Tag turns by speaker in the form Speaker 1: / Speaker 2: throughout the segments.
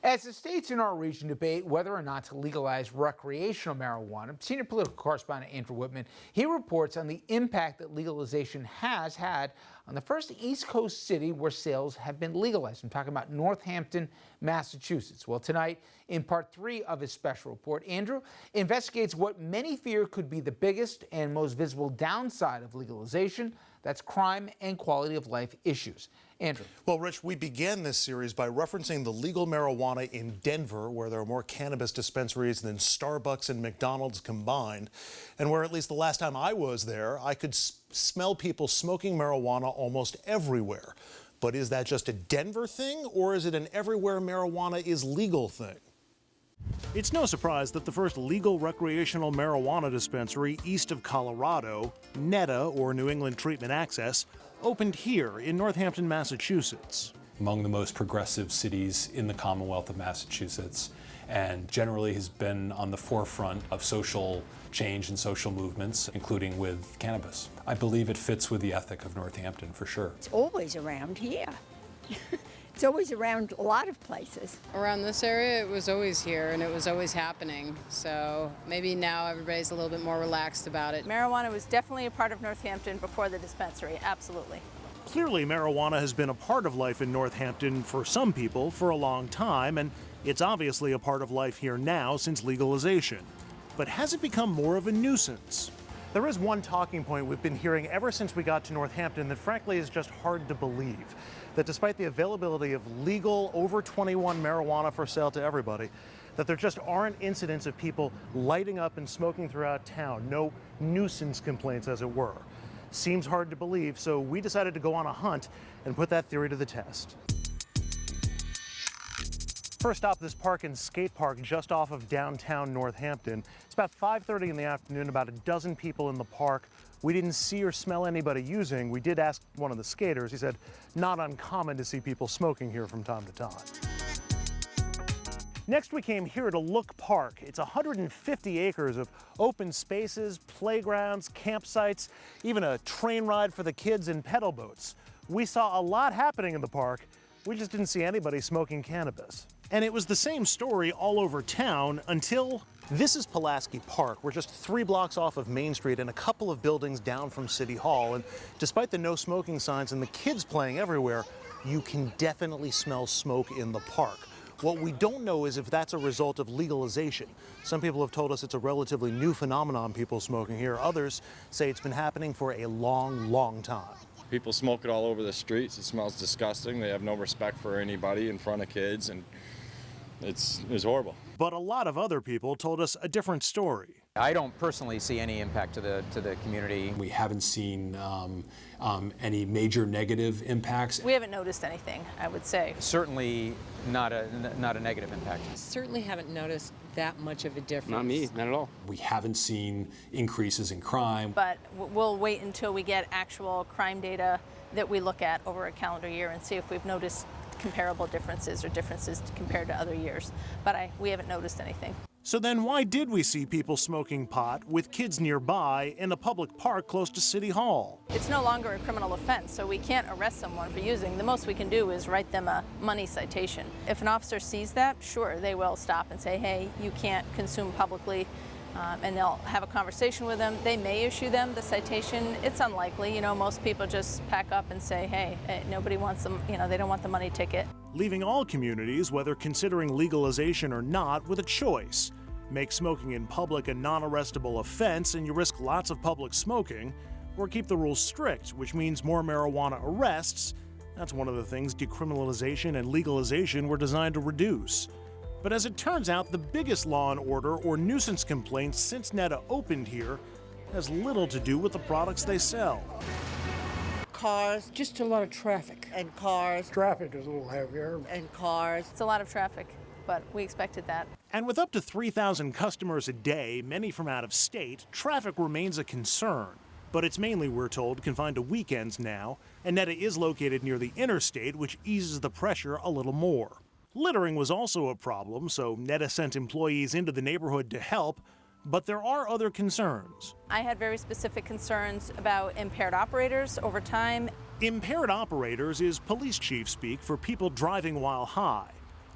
Speaker 1: As the states in our region debate whether or not to legalize recreational marijuana, senior political correspondent Andrew Whitman, he reports on the impact that legalization has had on the first East Coast city where sales have been legalized. I'm talking about Northampton, Massachusetts. Well, tonight, in part 3 of his special report, Andrew investigates what many fear could be the biggest and most visible downside of legalization. That's crime and quality of life issues. Andrew.
Speaker 2: Well, Rich, we began this series by referencing the legal marijuana in Denver, where there are more cannabis dispensaries than Starbucks and McDonald's combined, and where, at least the last time I was there, I could smell people smoking marijuana almost everywhere. But is that just a Denver thing, or is it an everywhere marijuana is legal thing?
Speaker 3: It's no surprise that the first legal recreational marijuana dispensary east of Colorado, NETA, or New England Treatment Access, opened here in Northampton, Massachusetts.
Speaker 4: Among the most progressive cities in the Commonwealth of Massachusetts, and generally has been on the forefront of social change and social movements, including with cannabis. I believe it fits with the ethic of Northampton, for sure.
Speaker 5: It's always around here. It's always around a lot of places.
Speaker 6: Around this area, it was always here and it was always happening. So maybe now everybody's a little bit more relaxed about it.
Speaker 7: Marijuana was definitely a part of Northampton before the dispensary, absolutely.
Speaker 3: Clearly, marijuana has been a part of life in Northampton for some people for a long time, and it's obviously a part of life here now since legalization. But has it become more of a nuisance?
Speaker 2: There is one talking point we've been hearing ever since we got to Northampton that frankly is just hard to believe. That despite the availability of legal over 21 marijuana for sale to everybody, that there just aren't incidents of people lighting up and smoking throughout town. No nuisance complaints, as it were. Seems hard to believe, so we decided to go on a hunt and put that theory to the test. First stop, this park and skate park just off of downtown Northampton. It's about 5:30 in the afternoon, about a dozen people in the park. We didn't see or smell anybody using. We did ask one of the skaters. He said, not uncommon to see people smoking here from time to time. Next, we came here to Look Park. It's 150 acres of open spaces, playgrounds, campsites, even a train ride for the kids and pedal boats. We saw a lot happening in the park. We just didn't see anybody smoking cannabis.
Speaker 3: And it was the same story all over town until...
Speaker 2: This is Pulaski Park. We're just 3 blocks off of Main Street and a couple of buildings down from City Hall. And despite the no smoking signs and the kids playing everywhere, you can definitely smell smoke in the park. What we don't know is if that's a result of legalization. Some people have told us it's a relatively new phenomenon, people smoking here. Others say it's been happening for a long, long time.
Speaker 8: People smoke it all over the streets. It smells disgusting. They have no respect for anybody in front of kids, and it's horrible.
Speaker 3: But a lot of other people told us a different story.
Speaker 9: I don't personally see any impact to the community.
Speaker 4: We haven't seen any major negative impacts.
Speaker 7: We haven't noticed anything, I would say.
Speaker 9: Certainly not a negative impact.
Speaker 6: Certainly haven't noticed that much of a difference.
Speaker 10: Not me, not at all.
Speaker 4: We haven't seen increases in crime.
Speaker 7: But we'll wait until we get actual crime data that we look at over a calendar year and see if we've noticed comparable differences or differences compared to other years. But we haven't noticed anything.
Speaker 3: So then why did we see people smoking pot with kids nearby in a public park close to City Hall?
Speaker 7: It's no longer a criminal offense, so we can't arrest someone for using. The most we can do is write them a money citation. If an officer sees that, sure, they will stop and say, hey, you can't consume publicly, and they'll have a conversation with them. They may issue them the citation. It's unlikely. You know, most people just pack up and say, hey, nobody wants them, you know, they don't want the money ticket.
Speaker 3: Leaving all communities, whether considering legalization or not, with a choice. Make smoking in public a non-arrestable offense and you risk lots of public smoking, or keep the rules strict, which means more marijuana arrests. That's one of the things decriminalization and legalization were designed to reduce. But as it turns out, the biggest law and order or nuisance complaints since NETA opened here has little to do with the products they sell.
Speaker 11: Cars.
Speaker 10: Just a lot of traffic.
Speaker 11: And cars.
Speaker 10: Traffic is a little heavier.
Speaker 11: And cars.
Speaker 7: It's a lot of traffic, but we expected that.
Speaker 3: And with up to 3,000 customers a day, many from out of state, traffic remains a concern. But it's mainly, we're told, confined to weekends now, and NETA is located near the interstate, which eases the pressure a little more. Littering was also a problem, so NETA sent employees into the neighborhood to help, but there are other concerns.
Speaker 7: I had very specific concerns about impaired operators over time.
Speaker 3: Impaired operators is police chief speak for people driving while high.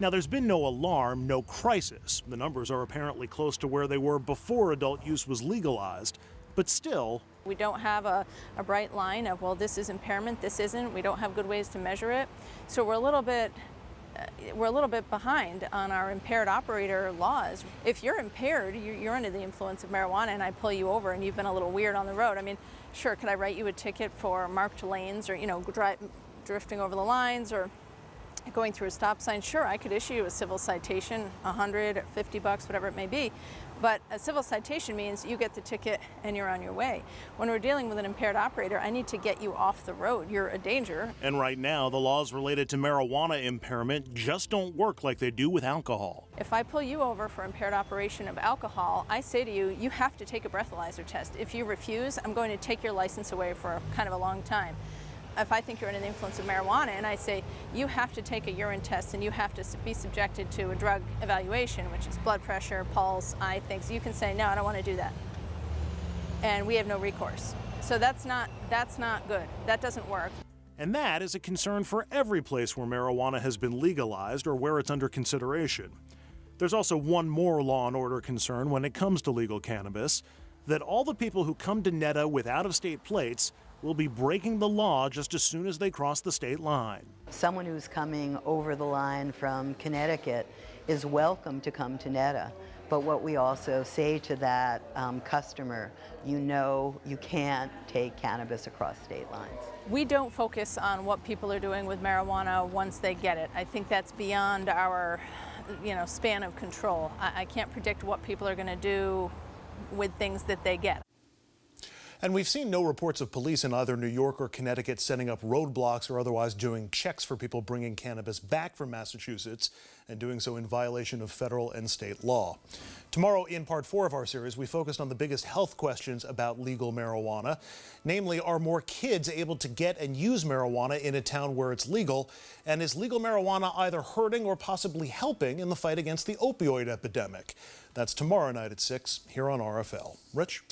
Speaker 3: Now, there's been no alarm, no crisis. The numbers are apparently close to where they were before adult use was legalized. But still,
Speaker 7: we don't have a bright line of, well, this is impairment, this isn't. We don't have good ways to measure it. So we're a little bit behind on our impaired operator laws. If you're impaired, you're under the influence of marijuana, and I pull you over and you've been a little weird on the road. I mean, sure, could I write you a ticket for marked lanes or, drifting over the lines or going through a stop sign? Sure, I could issue you a civil citation, $100 or $50, whatever it may be. But a civil citation means you get the ticket and you're on your way. When we're dealing with an impaired operator, I need to get you off the road. You're a danger.
Speaker 3: And right now, the laws related to marijuana impairment just don't work like they do with alcohol.
Speaker 7: If I pull you over for impaired operation of alcohol, I say to you, you have to take a breathalyzer test. If you refuse, I'm going to take your license away for kind of a long time. If I think you're under the influence of marijuana and I say you have to take a urine test and you have to be subjected to a drug evaluation, which is blood pressure, pulse, eye things, you can say, no, I don't want to do that. And we have no recourse. So that's not good. That doesn't work.
Speaker 3: And that is a concern for every place where marijuana has been legalized or where it's under consideration. There's also one more law and order concern when it comes to legal cannabis, that all the people who come to NETA with out-of-state plates will be breaking the law just as soon as they cross the state line.
Speaker 12: Someone who's coming over the line from Connecticut is welcome to come to NETA. But what we also say to that customer, you can't take cannabis across state lines.
Speaker 7: We don't focus on what people are doing with marijuana once they get it. I think that's beyond our span of control. I can't predict what people are going to do with things that they get.
Speaker 3: And we've seen no reports of police in either New York or Connecticut setting up roadblocks or otherwise doing checks for people bringing cannabis back from Massachusetts and doing so in violation of federal and state law. Tomorrow, in part 4 of our series, we focused on the biggest health questions about legal marijuana. Namely, are more kids able to get and use marijuana in a town where it's legal? And is legal marijuana either hurting or possibly helping in the fight against the opioid epidemic? That's tomorrow night at 6 here on RFL. Rich?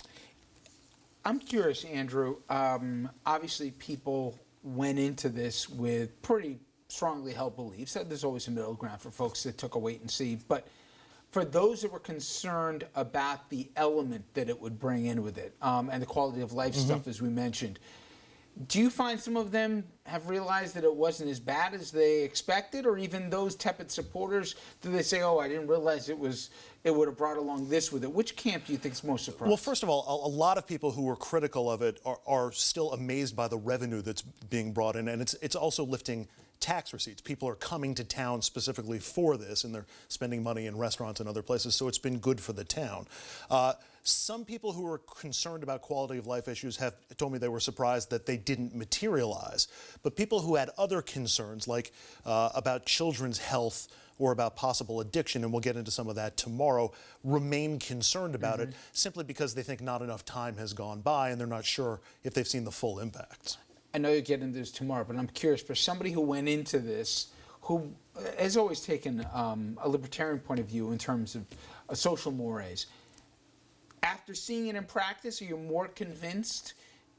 Speaker 1: I'm curious, Andrew. Obviously, people went into this with pretty strongly held beliefs. There's always a middle ground for folks that took a wait and see. But for those that were concerned about the element that it would bring in with it and the quality of life stuff, as we mentioned, do you find some of them have realized that it wasn't as bad as they expected, or even those tepid supporters, do they say, oh, I didn't realize it would have brought along this with it? Which camp do you think is most surprised?
Speaker 3: Well, first of all, a lot of people who were critical of it are still amazed by the revenue that's being brought in, and it's also lifting tax receipts. People are coming to town specifically for this, and they're spending money in restaurants and other places, so it's been good for the town. Some people who are concerned about quality of life issues have told me they were surprised that they didn't materialize. But people who had other concerns, like about children's health or about possible addiction, and we'll get into some of that tomorrow, remain concerned about it simply because they think not enough time has gone by and they're not sure if they've seen the full impact.
Speaker 1: I know you'll get into this tomorrow, but I'm curious, for somebody who went into this, who has always taken a libertarian point of view in terms of social mores, after seeing it in practice, are you more convinced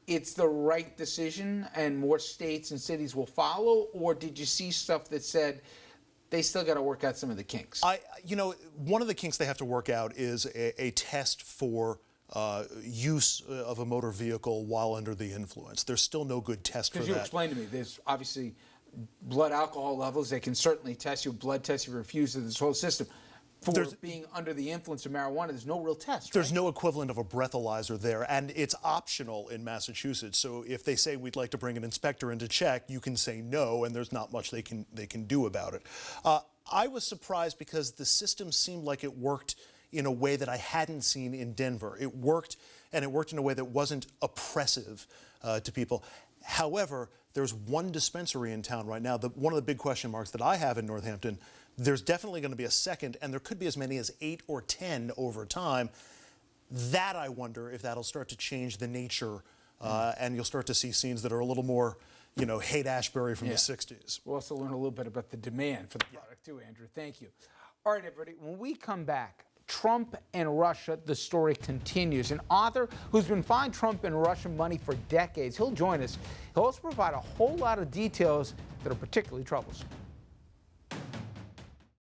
Speaker 1: it's the right decision and more states and cities will follow, or did you see stuff that said they still got to work out some of the kinks?
Speaker 3: One of the kinks they have to work out is a test for use of a motor vehicle while under the influence. There's still no good test for that.
Speaker 1: Because you explained to me, there's obviously blood alcohol levels. They can certainly test you, blood test you, refuse this whole system. For being under the influence of marijuana, there's no real test.
Speaker 3: There's no equivalent of a breathalyzer there, and it's optional in Massachusetts. So if they say we'd like to bring an inspector in to check, you can say no, and there's not much they can do about it. I was surprised because the system seemed like it worked in a way that I hadn't seen in Denver. It worked, and it worked in a way that wasn't oppressive to people. However, there's one dispensary in town right now. One of the big question marks that I have in Northampton, there's definitely going to be a second, and there could be as many as 8 or 10 over time. That, I wonder if that'll start to change the nature, and you'll start to see scenes that are a little more, Haight-Ashbury from the 60s.
Speaker 1: We'll also learn a little bit about the demand for the product too, Andrew. Thank you. All right, everybody, when we come back, Trump and Russia, the story continues. An author who's been following Trump and Russian money for decades. He'll join us. He'll also provide a whole lot of details that are particularly troublesome.